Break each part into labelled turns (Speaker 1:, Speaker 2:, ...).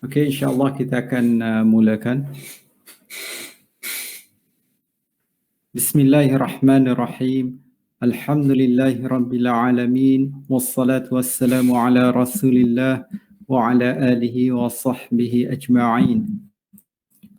Speaker 1: Okey, insya-Allah kita akan mulakan. Bismillahirrahmanirrahim. Alhamdulillahirabbil alamin wassalatu wassalamu ala Rasulillah wa ala alihi wa sahbihi ajma'in.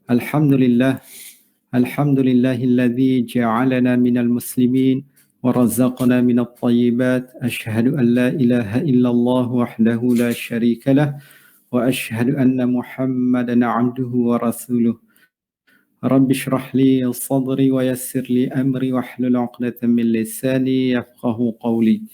Speaker 1: Alhamdulillahilladzi ja'alana minal muslimin wa razaqana minat thayyibat. Asyhadu an la ilaha illallah wahdahu la syarika lah wa asyhadu anna Muhammadan 'abduhu wa rasuluh. Rabbi shrah li sadri wa yassir li amri wahlul 'uqdatam min lisani yafqahu qawli.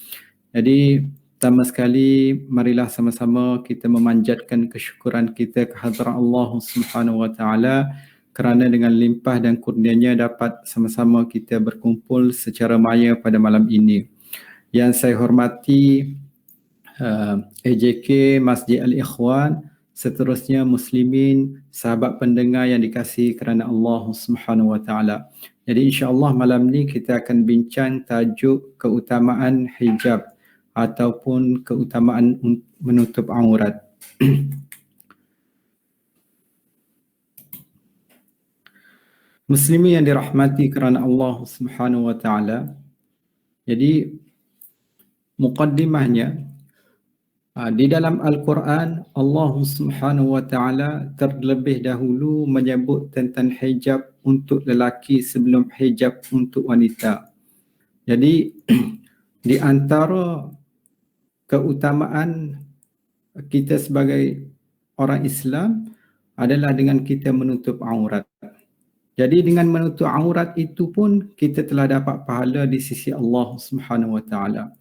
Speaker 1: Jadi pertama sekali marilah sama-sama kita memanjatkan kesyukuran kita kehadrat Allah Subhanahu wa taala kerana dengan limpah dan kurnianya dapat sama-sama kita berkumpul secara maya pada malam ini. Yang saya hormati AJK Masjid Al-Ikhwan, seterusnya muslimin, sahabat pendengar yang dikasihi kerana Allah Subhanahu wa taala. Jadi insya-Allah malam ni kita akan bincang tajuk keutamaan hijab ataupun keutamaan menutup aurat. Muslimin yang dirahmati kerana Allah Subhanahu wa taala. Jadi muqaddimahnya, di dalam Al-Quran Allah Subhanahu wa taala terlebih dahulu menyebut tentang hijab untuk lelaki sebelum hijab untuk wanita. Jadi di antara keutamaan kita sebagai orang Islam adalah dengan kita menutup aurat. Jadi dengan menutup aurat itu pun kita telah dapat pahala di sisi Allah Subhanahu wa taala.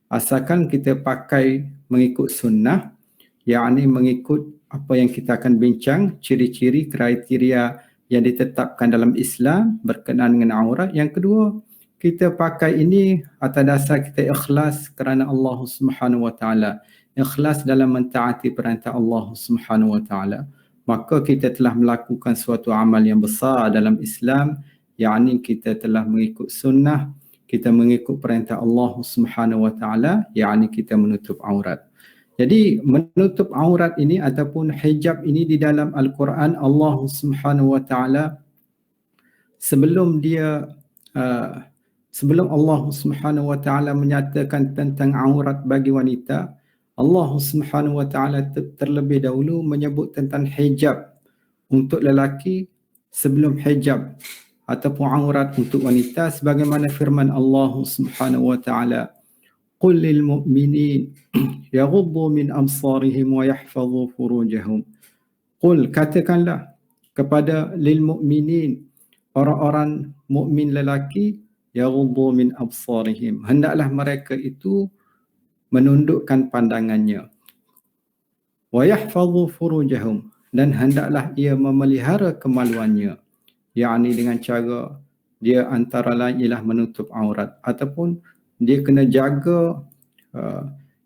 Speaker 1: Asalkan kita pakai mengikut sunnah, yakni mengikut apa yang kita akan bincang, ciri-ciri kriteria yang ditetapkan dalam Islam berkenaan dengan aurat. Yang kedua, kita pakai ini atas dasar kita ikhlas kerana Allah Subhanahu wa taala, ikhlas dalam mentaati perintah Allah Subhanahu wa taala. Maka kita telah melakukan suatu amal yang besar dalam Islam, yakni kita telah mengikut sunnah, kita mengikut perintah Allah Subhanahu wa taala, yakni kita menutup aurat. Jadi menutup aurat ini ataupun hijab ini di dalam Al-Quran Allah Subhanahu wa taala sebelum Allah Subhanahu wa taala menyatakan tentang aurat bagi wanita, Allah Subhanahu wa taala terlebih dahulu menyebut tentang hijab untuk lelaki sebelum hijab ataupun aurat untuk wanita, sebagaimana firman Allah Subhanahu wa taala, qul lil mu'minin yaghuddu min absarihim wa yahfazu furujahum. Qul, katakanlah kepada lil mu'minin, orang-orang mukmin lelaki, yaghuddu min absarihim, hendaklah mereka itu menundukkan pandangannya, wa yahfazu furujahum, dan hendaklah ia memelihara kemaluannya, yakni dengan cara dia antara lain ialah menutup aurat, ataupun dia kena jaga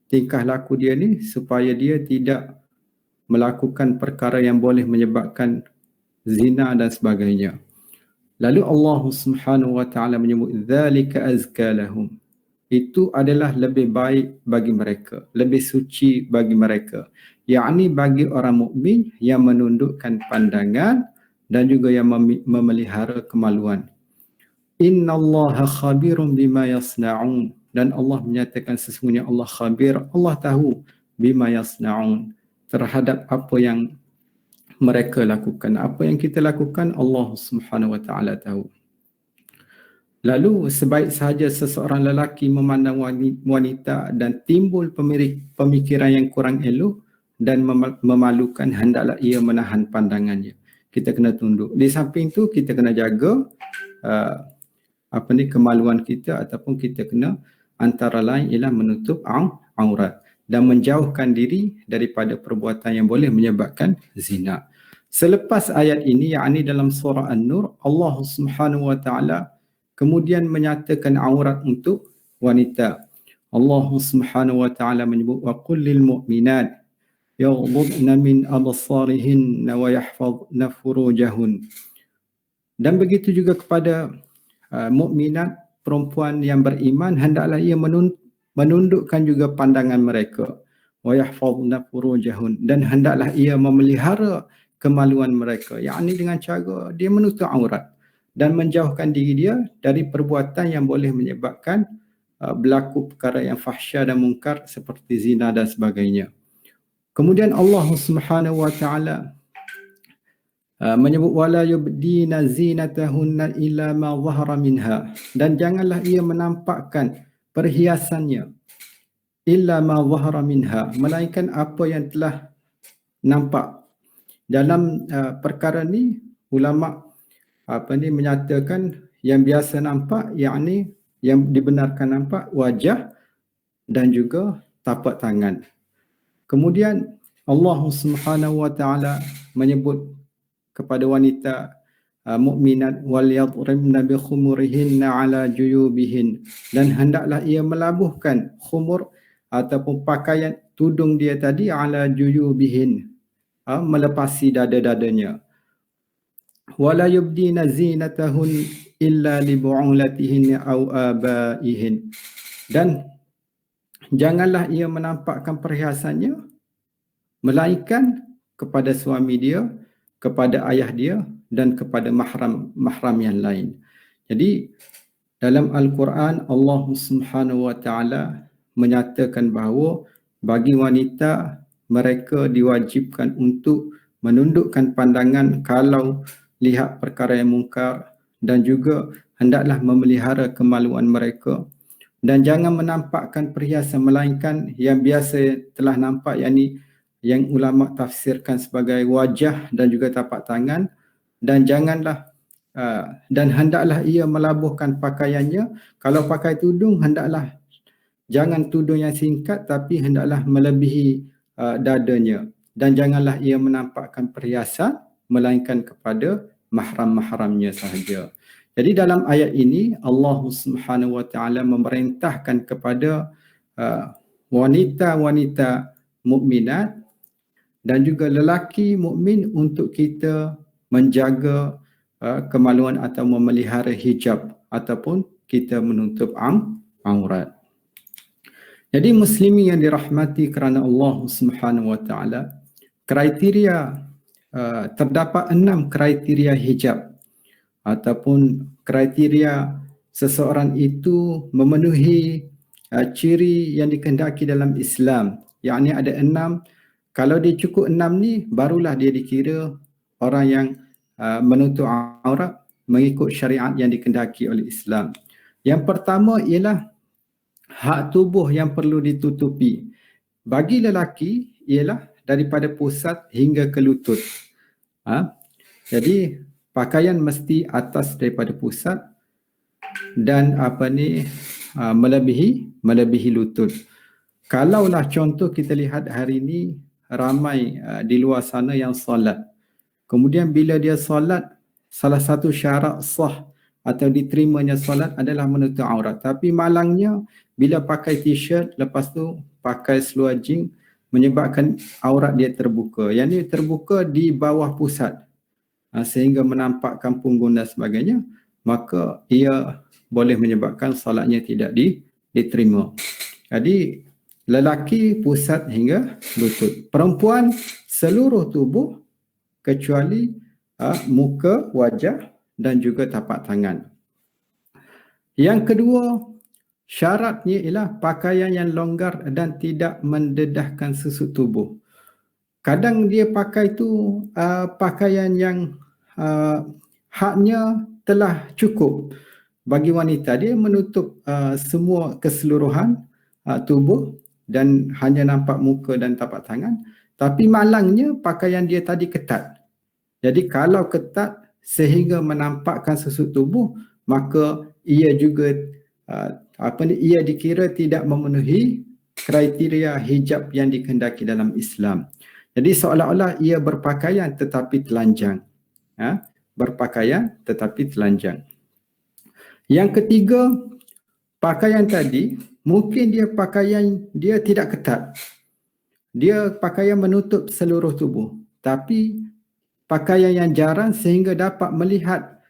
Speaker 1: tingkah laku dia ni supaya dia tidak melakukan perkara yang boleh menyebabkan zina dan sebagainya. Lalu Allah Subhanahu wa taala menyebut dzalika azka lahum, itu adalah lebih baik bagi mereka, lebih suci bagi mereka, yakni bagi orang mukmin yang menundukkan pandangan dan juga yang memelihara kemaluan. Innallaha khabirun bima yasna'un, dan Allah menyatakan sesungguhnya Allah khabir, Allah tahu bima yasna'un, terhadap apa yang mereka lakukan. Apa yang kita lakukan Allah Subhanahu wa taala tahu. Lalu sebaik sahaja seseorang lelaki memandang wanita dan timbul pemikiran yang kurang elok dan memalukan, hendaklah ia menahan pandangannya. Kita kena tunduk. Di samping itu kita kena jaga kemaluan kita, ataupun kita kena antara lain ialah menutup aurat dan menjauhkan diri daripada perbuatan yang boleh menyebabkan zina. Selepas ayat ini, yakni dalam surah An-Nur, Allah Subhanahu wa taala kemudian menyatakan aurat untuk wanita. Allah Subhanahu wa taala menyebut, wa qul lil mu'minat yaghuddna min absarihinna wa yahfazna furujahun. Dan begitu juga kepada mukminat perempuan yang beriman, hendaklah ia menundukkan juga pandangan mereka. wa yahfazna furujahun, dan hendaklah ia memelihara kemaluan mereka, yakni dengan cara dia menutup aurat dan menjauhkan diri dia dari perbuatan yang boleh menyebabkan berlaku perkara yang fahsya dan mungkar seperti zina dan sebagainya. Kemudian Allah Subhanahu wa taala menyebut wala yubdina zinatahunna illa ma zahara minha, dan janganlah ia menampakkan perhiasannya illa ma zahara minha, melainkan apa yang telah nampak. Dalam perkara ni ulama menyatakan yang biasa nampak, yakni yang dibenarkan nampak wajah dan juga tapak tangan. Kemudian Allah Subhanahu wa taala menyebut kepada wanita mukminat wal yadribna bi khumurihinna ala juyubihin, dan hendaklah ia melabuhkan khumur ataupun pakaian tudung dia tadi ala juyubihin, melepasi dada-dadanya. Wala yubdina zinatahun illa li bu'ulatihin aw abaihin, dan janganlah ia menampakkan perhiasannya melainkan kepada suami dia, kepada ayah dia, dan kepada mahram yang lain. Jadi dalam Al-Quran Allah Subhanahu wa taala menyatakan bahawa bagi wanita mereka diwajibkan untuk menundukkan pandangan kalau lihat perkara yang mungkar, dan juga hendaklah memelihara kemaluan mereka, dan jangan menampakkan perhiasan melainkan yang biasa telah nampak, yakni yang ulama tafsirkan sebagai wajah dan juga tapak tangan, dan janganlah dan hendaklah ia melabuhkan pakaiannya. Kalau pakai tudung, hendaklah jangan tudung yang singkat tapi hendaklah melebihi dadanya, dan janganlah ia menampakkan perhiasan melainkan kepada mahram-mahramnya sahaja. Jadi dalam ayat ini Allah Subhanahu wa taala memerintahkan kepada wanita-wanita mukminat dan juga lelaki mukmin untuk kita menjaga kemaluan atau memelihara hijab ataupun kita menutup aurat. Jadi muslimin yang dirahmati kerana Allah Subhanahu wa taala, kriteria terdapat 6 kriteria hijab ataupun kriteria seseorang itu memenuhi ciri yang dikehendaki dalam Islam, yakni ada 6. Kalau dia cukup 6 ni, barulah dia dikira orang yang menutup aurat mengikut syariat yang dikehendaki oleh Islam. Yang pertama ialah hak tubuh yang perlu ditutupi. Bagi lelaki ialah daripada pusat hingga ke lutut. Jadi pakaian mesti atas daripada pusat dan melebihi lutut. Kalaulah contoh kita lihat hari ini ramai di luar sana yang solat, kemudian bila dia solat, salah satu syarat sah atau diterimanya solat adalah menutup aurat, tapi malangnya bila pakai t-shirt lepas tu pakai seluar jeans menyebabkan aurat dia terbuka, yang ini terbuka di bawah pusat sehingga menampakkan punggung dan sebagainya, maka ia boleh menyebabkan solatnya tidak diterima. Jadi lelaki pusat hingga lutut, perempuan seluruh tubuh kecuali muka, wajah dan juga tapak tangan. Yang kedua, syaratnya ialah pakaian yang longgar dan tidak mendedahkan susuk tubuh. Kadang dia pakai tu pakaian yang haknya telah cukup bagi wanita, dia menutup semua keseluruhan tubuh dan hanya nampak muka dan tapak tangan, tapi malangnya pakaian dia tadi ketat. Jadi kalau ketat sehingga menampakkan susuk tubuh, maka ia juga ia dikira tidak memenuhi kriteria hijab yang dikehendaki dalam Islam. Jadi seolah-olah ia berpakaian tetapi telanjang. Berpakaian tetapi telanjang. Yang ketiga, pakaian tadi mungkin pakaian dia tidak ketat. Dia pakaian menutup seluruh tubuh, tapi pakaian yang jarang sehingga dapat melihat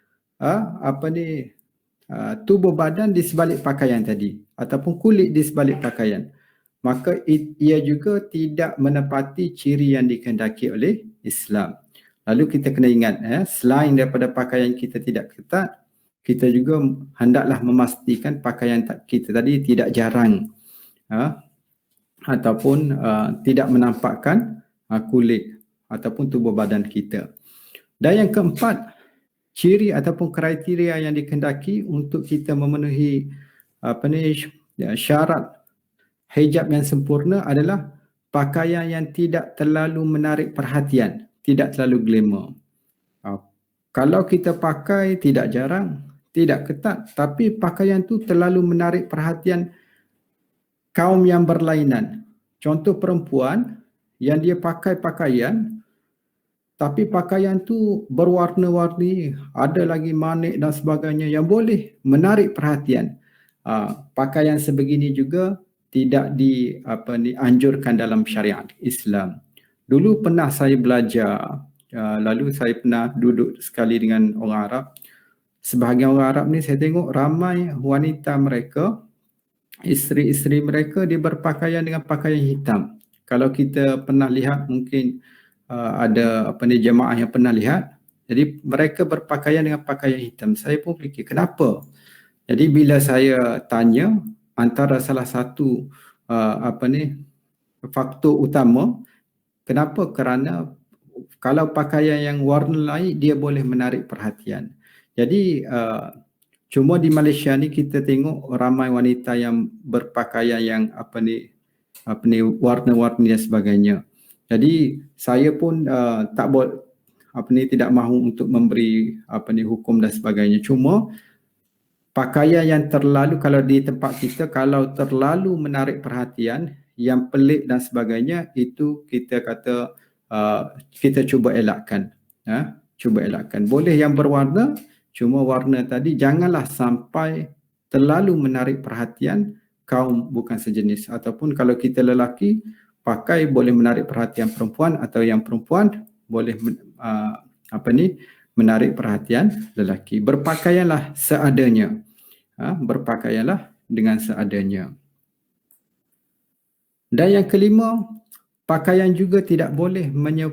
Speaker 1: tubuh badan di sebalik pakaian tadi ataupun kulit di sebalik pakaian. maka ia juga tidak menepati ciri yang dikehendaki oleh Islam. Lalu kita kena ingat, selain daripada pakaian kita tidak ketat, kita juga hendaklah memastikan pakaian kita tadi tidak jarang, ataupun tidak menampakkan kulit ataupun tubuh badan kita. Dan yang keempat, ciri ataupun kriteria yang dikehendaki untuk kita memenuhi syarat hijab yang sempurna adalah pakaian yang tidak terlalu menarik perhatian, tidak terlalu glamour. Kalau kita pakai tidak jarang, tidak ketat, tapi pakaian tu terlalu menarik perhatian kaum yang berlainan. Contoh perempuan yang dia pakai pakaian, tapi pakaian tu berwarna-warni, ada lagi manik dan sebagainya yang boleh menarik perhatian. Pakaian sebegini juga tidak dianjurkan dalam syariat Islam. Dulu pernah saya belajar, lalu saya pernah duduk sekali dengan orang Arab. Sebahagian orang Arab ni saya tengok ramai wanita mereka, isteri-isteri mereka dia berpakaian dengan pakaian hitam. Kalau kita pernah lihat, mungkin ada jemaah yang pernah lihat, jadi mereka berpakaian dengan pakaian hitam. Saya pun fikir kenapa? Jadi bila saya tanya, antara salah satu faktor utama kenapa, kerana kalau pakaian yang warna lain dia boleh menarik perhatian. Jadi cuma di Malaysia ni kita tengok ramai wanita yang berpakaian yang warna-warni dan sebagainya. Jadi saya pun tidak mahu untuk memberi hukum dan sebagainya. Cuma pakaian yang terlalu, kalau di tempat kita, kalau terlalu menarik perhatian, yang pelik dan sebagainya, itu kita kata kita cuba elakkan. Cuba elakkan. Boleh yang berwarna, cuma warna tadi janganlah sampai terlalu menarik perhatian kaum bukan sejenis. Ataupun kalau kita lelaki, pakai boleh menarik perhatian perempuan, atau yang perempuan boleh menarik perhatian lelaki. Berpakaianlah seadanya. Berpakaianlah dengan seadanya. Dan yang kelima, pakaian juga tidak boleh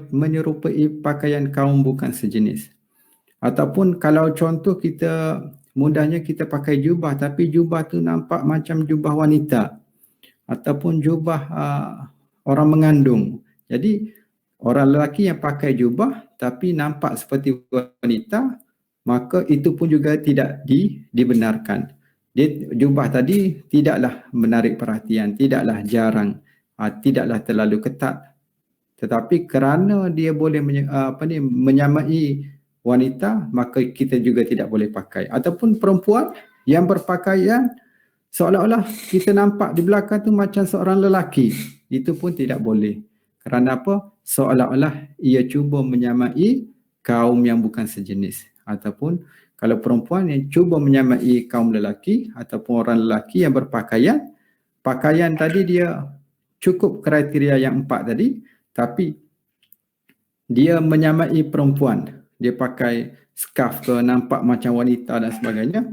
Speaker 1: menyerupai pakaian kaum bukan sejenis. Ataupun kalau contoh kita, mudahnya kita pakai jubah, tapi jubah tu nampak macam jubah wanita, ataupun jubah orang mengandung. Jadi orang lelaki yang pakai jubah tapi nampak seperti wanita, maka itu pun juga tidak dibenarkan. Jubah tadi tidaklah menarik perhatian, tidaklah jarang, tidaklah terlalu ketat. Tetapi kerana dia boleh menyamai wanita, maka kita juga tidak boleh pakai. Ataupun perempuan yang berpakaian seolah-olah kita nampak di belakang tu macam seorang lelaki, itu pun tidak boleh. Kerana apa? Seolah-olah ia cuba menyamai kaum yang bukan sejenis. Ataupun kalau perempuan yang cuba menyamai kaum lelaki ataupun orang lelaki yang berpakaian, pakaian tadi dia cukup kriteria yang 4 tadi, tapi dia menyamai perempuan, dia pakai scarf ke, nampak macam wanita dan sebagainya,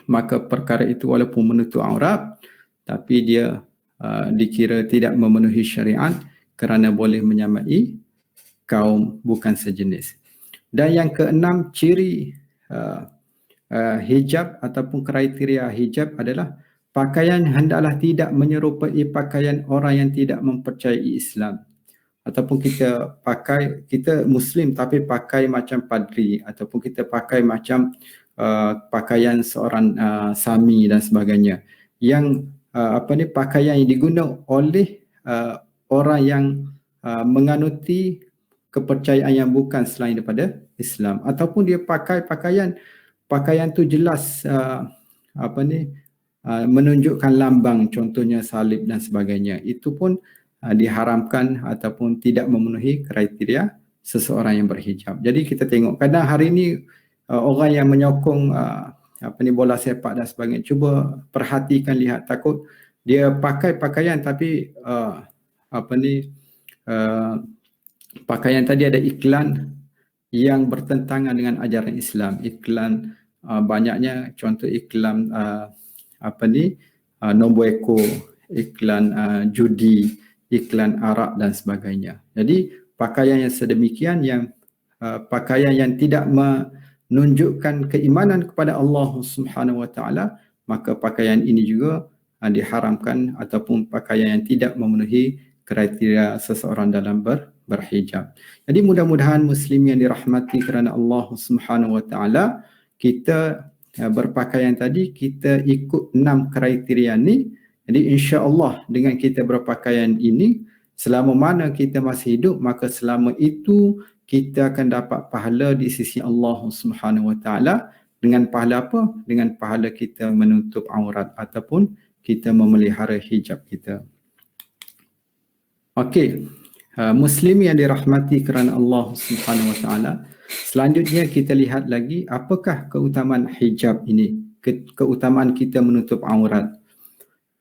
Speaker 1: maka perkara itu walaupun menutup aurat, tapi dia dikira tidak memenuhi syariat kerana boleh menyamai kaum bukan sejenis. Dan yang keenam, ciri hijab ataupun kriteria hijab adalah pakaian hendaklah tidak menyerupai pakaian orang yang tidak mempercayai Islam. Ataupun kita Muslim tapi pakai macam padri, ataupun kita pakai macam pakaian seorang sami dan sebagainya. Yang pakaian yang digunakan oleh orang yang menganuti kepercayaan yang bukan selain daripada Islam, ataupun dia pakai pakaian tu jelas menunjukkan lambang, contohnya salib dan sebagainya. Itu pun diharamkan ataupun tidak memenuhi kriteria seseorang yang berhijab. Jadi kita tengok kadang hari ini orang yang menyokong bola sepak dan sebagainya, cuba perhatikan, lihat, takut dia pakai pakaian tapi pakaian tadi ada iklan yang bertentangan dengan ajaran Islam. Iklan banyaknya, contoh iklan nombor ekor, iklan judi, iklan arak dan sebagainya. Jadi pakaian yang sedemikian yang pakaian yang tidak menunjukkan keimanan kepada Allah Subhanahu wa taala, maka pakaian ini juga diharamkan ataupun pakaian yang tidak memenuhi kriteria seseorang dalam berhijab. Jadi mudah-mudahan muslim yang dirahmati kerana Allah Subhanahu wa taala, kita berpakaian tadi kita ikut 6 kriteria ni. Jadi insya-Allah dengan kita berpakaian ini, selama mana kita masih hidup, maka selama itu kita akan dapat pahala di sisi Allah Subhanahu wa taala. Dengan pahala apa? Dengan pahala kita menutup aurat ataupun kita memelihara hijab kita. Okey, muslim yang dirahmati kerana Allah Subhanahu wa taala, selanjutnya kita lihat lagi apakah keutamaan hijab ini, keutamaan kita menutup aurat.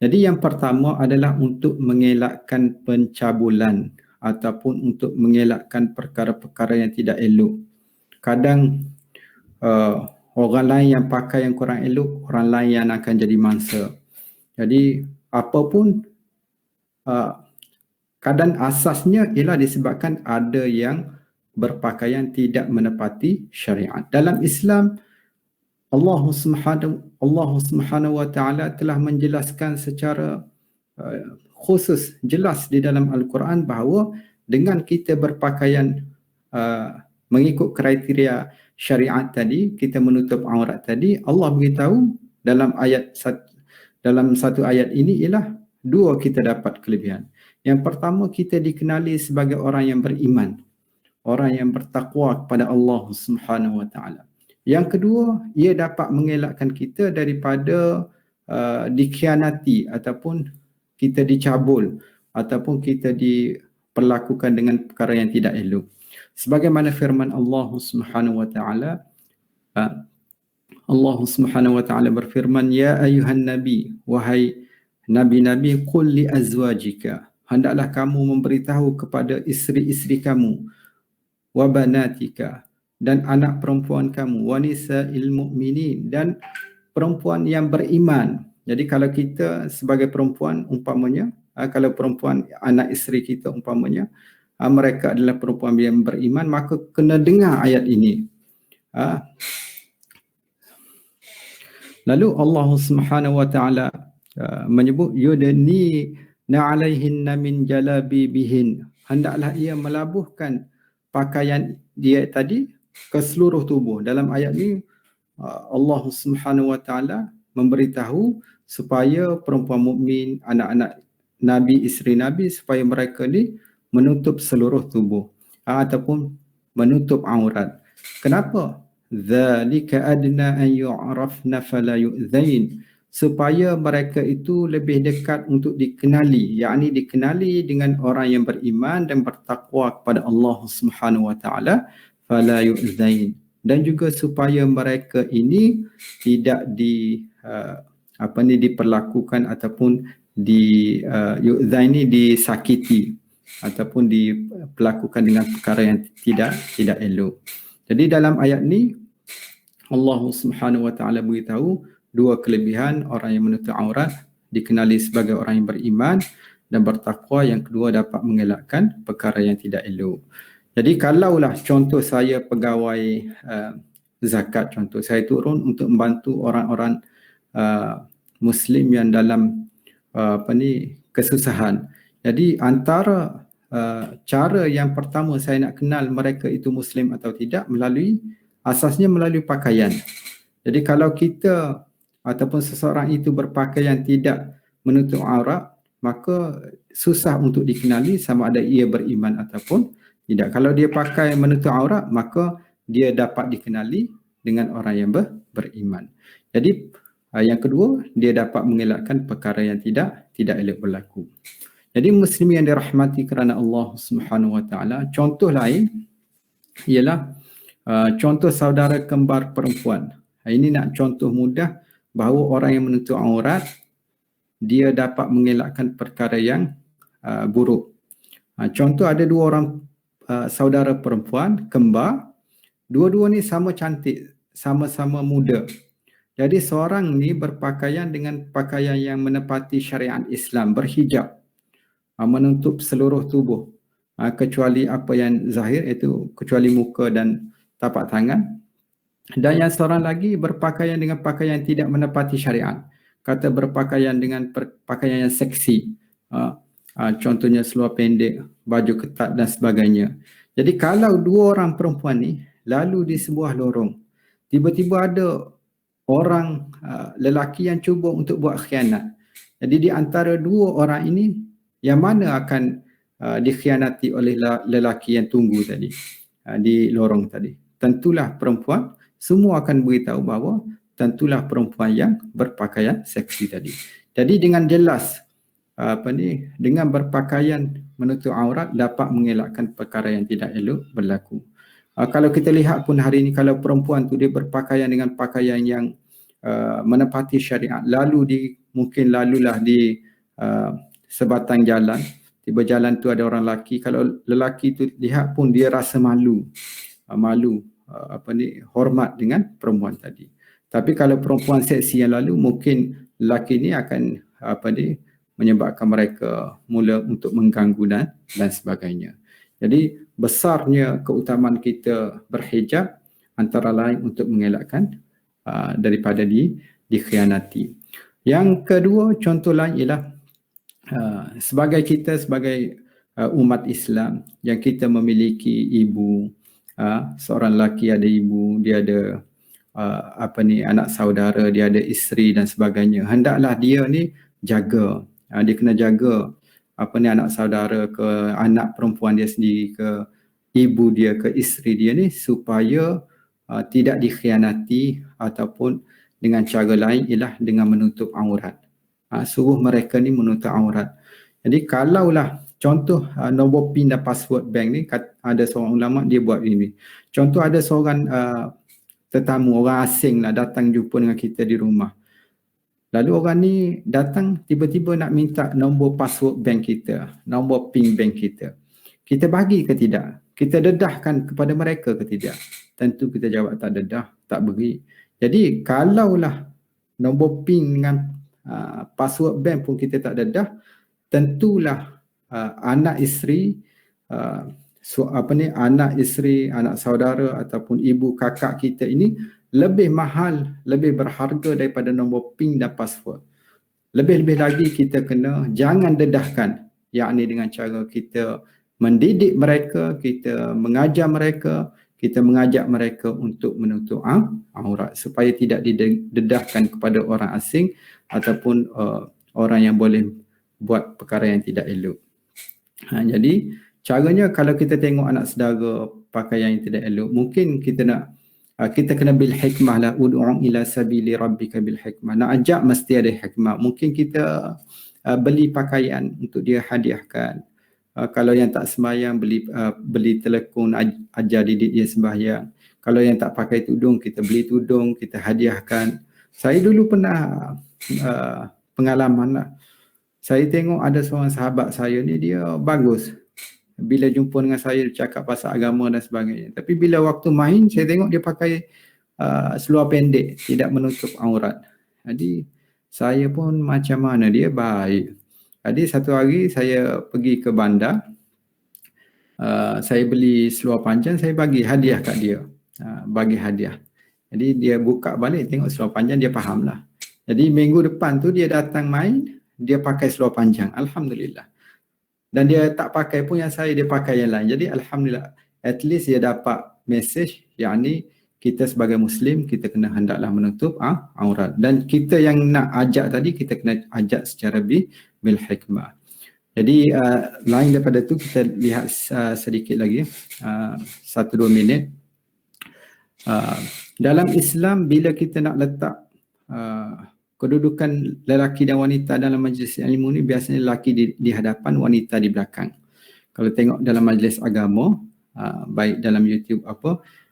Speaker 1: Jadi yang pertama adalah untuk mengelakkan pencabulan ataupun untuk mengelakkan perkara-perkara yang tidak elok. Kadang orang lain yang pakai yang kurang elok, orang lain yang akan jadi mangsa. Jadi apapun keadaan asasnya ialah disebabkan ada yang berpakaian tidak menepati syariat. Dalam Islam, Allah Subhanahu wa taala telah menjelaskan secara khusus, jelas di dalam Al-Quran bahawa dengan kita berpakaian mengikut kriteria syariat tadi, kita menutup aurat tadi, Allah beritahu dalam satu ayat ini ialah 2 kita dapat kelebihan. Yang pertama, kita dikenali sebagai orang yang beriman, orang yang bertakwa kepada Allah Subhanahu wa taala. Yang kedua, ia dapat mengelakkan kita daripada dikhianati ataupun kita dicabul ataupun kita diperlakukan dengan perkara yang tidak elok. Sebagaimana firman Allah Subhanahu wa taala, Allah Subhanahu wa taala berfirman, ya ayuhan nabi, wahai nabi-nabi, qul li azwajika, hendaklah kamu memberitahu kepada isteri-isteri kamu, wa banatika, dan anak perempuan kamu, wa nisa'il mu'minin, dan perempuan yang beriman. Jadi kalau kita sebagai perempuan umpamanya, kalau perempuan anak isteri kita umpamanya, mereka adalah perempuan yang beriman, maka kena dengar ayat ini. Lalu Allah Subhanahu wa taala menyebut yudnina 'alaihinna min jalabibihin, hendaklah ia melabuhkan pakaian dia tadi ke seluruh tubuh. Dalam ayat ini Allah Subhanahu wa taala memberitahu supaya perempuan mukmin, anak-anak Nabi, isteri Nabi, supaya mereka ni menutup seluruh tubuh ataupun menutup aurat. Kenapa? Dzalika adna an yu'rafna fala yu'zain, supaya mereka itu lebih dekat untuk dikenali, yakni dikenali dengan orang yang beriman dan bertakwa kepada Allah Subhanahu wa taala, fala yu'zain, dan juga supaya mereka ini tidak diperlakukan ataupun yu'zain ini disakiti ataupun diperlakukan dengan perkara yang tidak elok. Jadi dalam ayat ni Allah Subhanahu wa taala beritahu 2 kelebihan orang yang menutup aurat, dikenali sebagai orang yang beriman dan bertakwa. Yang kedua, dapat mengelakkan perkara yang tidak elok. Jadi kalaulah contoh saya pegawai zakat, contoh saya turun untuk membantu orang-orang Muslim yang dalam kesusahan. Jadi antara cara yang pertama saya nak kenal mereka itu Muslim atau tidak asasnya melalui pakaian. Jadi kalau kita ataupun seseorang itu berpakaian tidak menutup aurat, maka susah untuk dikenali sama ada ia beriman ataupun tidak. Kalau dia pakai menutup aurat, maka dia dapat dikenali dengan orang yang beriman. Jadi yang kedua, dia dapat mengelakkan perkara yang tidak elok berlaku. Jadi muslim yang dirahmati kerana Allah Subhanahu wa taala, contoh lain ialah contoh saudara kembar perempuan. Ini nak contoh mudah bahawa orang yang menutup aurat dia dapat mengelakkan perkara yang buruk. Contoh, ada 2 orang saudara perempuan kembar, dua-dua ni sama cantik, sama-sama muda. Jadi seorang ni berpakaian dengan pakaian yang menepati syariat Islam, berhijab, menutup seluruh tubuh, kecuali apa yang zahir, itu kecuali muka dan tapak tangan. Dan yang seorang lagi berpakaian dengan pakaian yang tidak menepati syariat, kata berpakaian dengan pakaian yang seksi, contohnya seluar pendek, baju ketat dan sebagainya. Jadi kalau dua orang perempuan ni lalu di sebuah lorong, tiba-tiba ada orang lelaki yang cuba untuk buat khianat. Jadi di antara dua orang ini, yang mana akan dikhianati oleh lelaki yang tunggu tadi di lorong tadi? Tentulah perempuan. Semua akan beritahu bahawa tentulah perempuan yang berpakaian seksi tadi. Jadi dengan jelas dengan berpakaian menutup aurat dapat mengelakkan perkara yang tidak elok berlaku. Kalau kita lihat pun hari ini, kalau perempuan tu dia berpakaian dengan pakaian yang menepati syariat, mungkin lalulah di sebatang jalan, tiba jalan tu ada orang lelaki, kalau lelaki tu lihat pun dia rasa malu, hormat dengan perempuan tadi. Tapi kalau perempuan seksi yang lalu, mungkin lelaki ni akan menyebabkan mereka mula untuk mengganggu dan sebagainya. Jadi besarnya keutamaan kita berhijab antara lain untuk mengelakkan daripada dikhianati. Yang kedua, contoh lain ialah sebagai umat Islam yang kita memiliki ibu, seorang lelaki ada ibu, dia ada anak saudara, dia ada isteri dan sebagainya. Hendaklah dia ni jaga, dia kena jaga anak saudara ke, anak perempuan dia sendiri ke, ibu dia ke, isteri dia ni, supaya tidak dikhianati ataupun dengan cara lain ialah dengan menutup aurat. Suruh mereka ni menutup aurat. Jadi kalaulah contoh nombor PIN dan password bank ni, ada seorang ulama dia buat ini. Contoh ada seorang tetamu, orang asing lah datang jumpa dengan kita di rumah. Lalu orang ni datang tiba-tiba nak minta nombor password bank kita, nombor PIN bank kita. Kita bagi ke tidak? Kita dedahkan kepada mereka ke tidak? Tentu kita jawab tak dedah, tak beri. Jadi kalaulah nombor PIN dengan password bank pun kita tak dedah, tentulah anak isteri, anak isteri, anak saudara ataupun ibu kakak kita ini lebih mahal, lebih berharga daripada nombor PIN dan password. Lebih-lebih lagi kita kena jangan dedahkan, yakni dengan cara kita mendidik mereka, kita mengajar mereka, kita mengajak mereka untuk menutup aurat supaya tidak didedahkan kepada orang asing ataupun orang yang boleh buat perkara yang tidak elok. Jadi caranya kalau kita tengok anak saudara pakaian yang tidak elok, mungkin kita kena bil hikmah lah, ud'u ila sabili rabbika bil hikmah. Nak ajak mesti ada hikmah. Mungkin kita beli pakaian untuk dia hadiahkan. Kalau yang tak sembahyang, beli telekung, ajar didik dia sembahyang. Kalau yang tak pakai tudung, kita beli tudung, kita hadiahkan. Saya dulu pernah pengalaman lah. Saya tengok ada seorang sahabat saya ni, dia bagus. Bila jumpa dengan saya, dia cakap pasal agama dan sebagainya. Tapi bila waktu main, saya tengok dia pakai seluar pendek, tidak menutup aurat. Jadi saya pun macam mana, dia baik. Jadi satu hari saya pergi ke bandar, saya beli seluar panjang, saya bagi hadiah kat dia. Bagi hadiah. Jadi dia buka balik, tengok seluar panjang, dia faham lah. Jadi minggu depan tu dia datang main, dia pakai seluar panjang. Alhamdulillah. Dan dia tak pakai pun yang saya, dia pakai yang lain. Jadi Alhamdulillah, at least dia dapat message, yakni kita sebagai Muslim, kita kena hendaklah menutup aurat. Dan kita yang nak ajak tadi, kita kena ajak secara bil hikmah. Jadi lain daripada tu, kita lihat sedikit lagi, 1-2 minit. Dalam Islam, bila kita nak letak kedudukan lelaki dan wanita dalam majlis ilmu ni, biasanya lelaki di hadapan, wanita di belakang. Kalau tengok dalam majlis agama, baik dalam YouTube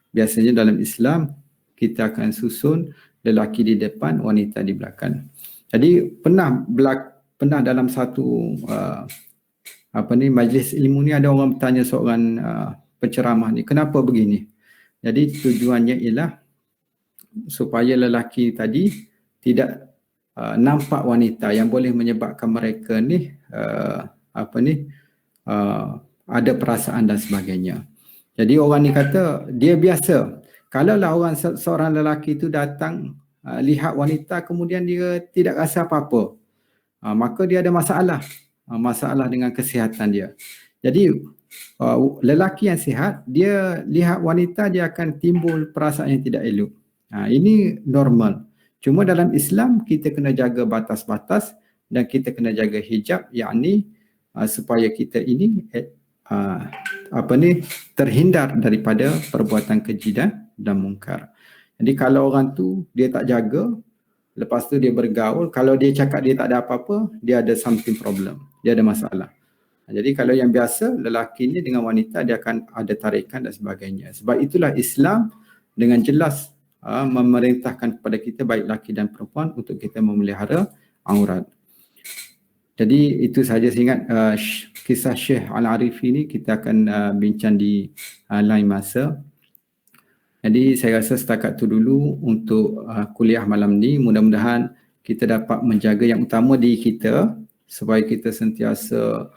Speaker 1: biasanya dalam Islam kita akan susun lelaki di depan, wanita di belakang. Jadi pernah dalam satu majlis ilmu ni, ada orang bertanya seorang penceramah ni, kenapa begini? Jadi tujuannya ialah supaya lelaki tadi tidak nampak wanita yang boleh menyebabkan mereka ni ada perasaan dan sebagainya. Jadi orang ni kata dia biasa. Kalaulah orang seorang lelaki itu datang lihat wanita kemudian dia tidak rasa apa-apa, maka dia ada masalah, masalah dengan kesihatan dia. Jadi lelaki yang sihat, dia lihat wanita dia akan timbul perasaan yang tidak elok. Ini normal. Cuma dalam Islam kita kena jaga batas-batas dan kita kena jaga hijab, yakni supaya kita ini terhindar daripada perbuatan keji dan mungkar. Jadi kalau orang tu dia tak jaga, lepas tu dia bergaul, kalau dia cakap dia tak ada apa-apa, dia ada something problem, dia ada masalah. Jadi kalau yang biasa, lelaki ni dengan wanita dia akan ada tarikan dan sebagainya. Sebab itulah Islam dengan jelas memerintahkan kepada kita baik lelaki dan perempuan untuk kita memelihara aurat. Jadi itu sahaja saya ingat kisah Syekh Al-Arifi ni kita akan bincang di lain masa. Jadi saya rasa setakat tu dulu untuk kuliah malam ni. Mudah-mudahan kita dapat menjaga yang utama diri kita supaya kita sentiasa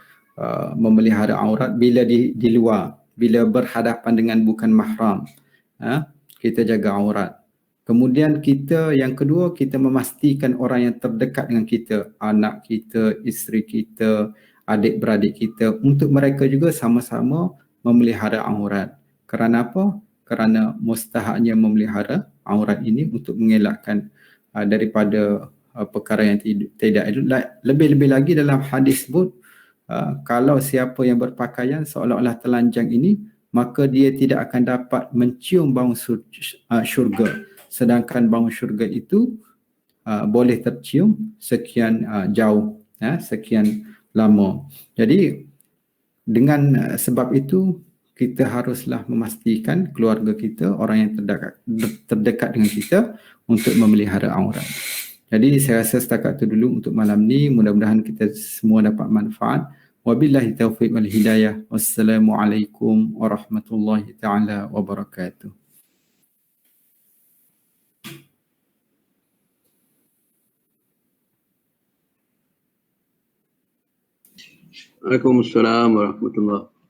Speaker 1: memelihara aurat bila di luar, bila berhadapan dengan bukan mahram, kita jaga aurat. Kemudian kita yang kedua, kita memastikan orang yang terdekat dengan kita, anak kita, isteri kita, adik-beradik kita, untuk mereka juga sama-sama memelihara aurat. Kerana apa? Kerana mustahaknya memelihara aurat ini untuk mengelakkan daripada perkara yang tidak elok. Lebih-lebih lagi dalam hadis sebut, kalau siapa yang berpakaian seolah-olah telanjang ini, maka dia tidak akan dapat mencium bau syurga. Sedangkan bau syurga itu boleh tercium sekian jauh, sekian lama. Jadi dengan sebab itu kita haruslah memastikan keluarga kita, orang yang terdekat dengan kita untuk memelihara aurat. Jadi saya rasa setakat itu dulu untuk malam ni. Mudah-mudahan kita semua dapat manfaat. Wabillahi taufiq wal hidayah. Wassalamualaikum warahmatullahi taala wabarakatuh.
Speaker 2: Waalaikumsalam warahmatullahi wabarakatuh.